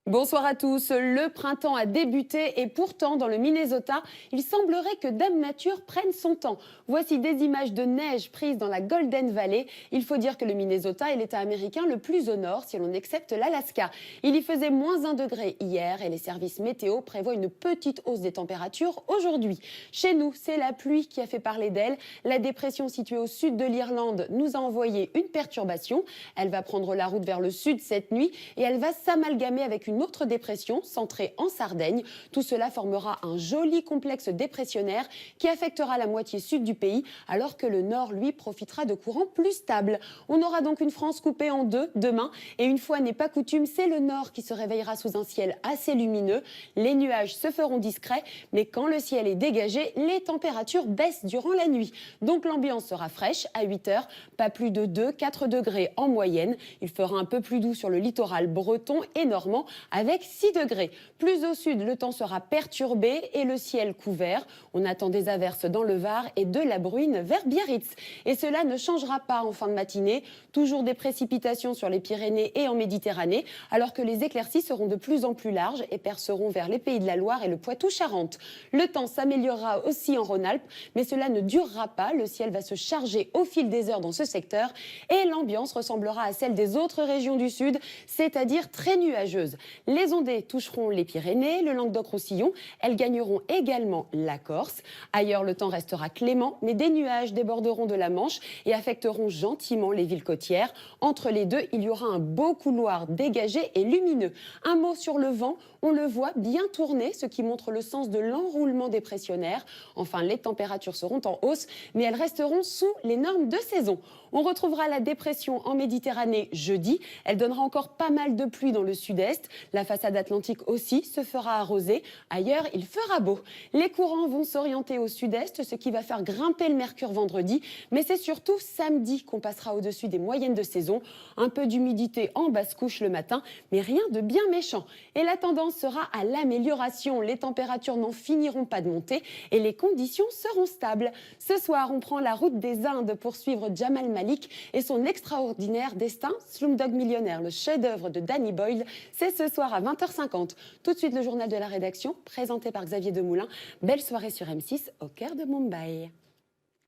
Bonsoir à tous. Le printemps a débuté et pourtant, dans le Minnesota, il semblerait que Dame Nature prenne son temps. Voici des images de neige prises dans la Golden Valley. Il faut dire que le Minnesota est l'État américain le plus au nord, si l'on accepte l'Alaska. Il y faisait -1 degré hier et les services météo prévoient une petite hausse des températures aujourd'hui. Chez nous, c'est la pluie qui a fait parler d'elle. La dépression située au sud de l'Irlande nous a envoyé une perturbation. Elle va prendre la route vers le sud cette nuit et elle va s'amalgamer avec une autre dépression centrée en Sardaigne. Tout cela formera un joli complexe dépressionnaire qui affectera la moitié sud du pays, alors que le nord, lui, profitera de courants plus stables. On aura donc une France coupée en deux demain, et une fois n'est pas coutume, c'est le nord qui se réveillera sous un ciel assez lumineux. Les nuages se feront discrets, mais quand le ciel est dégagé, les températures baissent durant la nuit. Donc l'ambiance sera fraîche à 8 heures, pas plus de 2-4 degrés en moyenne. Il fera un peu plus doux sur le littoral breton et normand, avec 6 degrés. Plus au sud, le temps sera perturbé et le ciel couvert. On attend des averses dans le Var et de la bruine vers Biarritz. Et cela ne changera pas en fin de matinée. Toujours des précipitations sur les Pyrénées et en Méditerranée, alors que les éclaircies seront de plus en plus larges et perceront vers les Pays de la Loire et le Poitou-Charentes. Le temps s'améliorera aussi en Rhône-Alpes, mais cela ne durera pas. Le ciel va se charger au fil des heures dans ce secteur et l'ambiance ressemblera à celle des autres régions du sud, c'est-à-dire très nuageuse. Les ondées toucheront les Pyrénées, le Languedoc-Roussillon. Elles gagneront également la Corse. Ailleurs, le temps restera clément, mais des nuages déborderont de la Manche et affecteront gentiment les villes côtières. Entre les deux, il y aura un beau couloir dégagé et lumineux. Un mot sur le vent, on le voit bien tourner, ce qui montre le sens de l'enroulement dépressionnaire. Enfin, les températures seront en hausse, mais elles resteront sous les normes de saison. On retrouvera la dépression en Méditerranée jeudi. Elle donnera encore pas mal de pluie dans le sud-est. La façade atlantique aussi se fera arroser. Ailleurs, il fera beau. Les courants vont s'orienter au sud-est, ce qui va faire grimper le mercure vendredi. Mais c'est surtout samedi qu'on passera au-dessus des moyennes de saison. Un peu d'humidité en basse couche le matin, mais rien de bien méchant. Et la tendance sera à l'amélioration. Les températures n'en finiront pas de monter et les conditions seront stables. Ce soir, on prend la route des Indes pour suivre Jamal Malik et son extraordinaire destin. Slumdog Millionnaire, le chef-d'œuvre de Danny Boyle, c'est ce soir à 20h50. Tout de suite, le journal de la rédaction, présenté par Xavier Demoulin. Belle soirée sur M6, au cœur de Mumbai.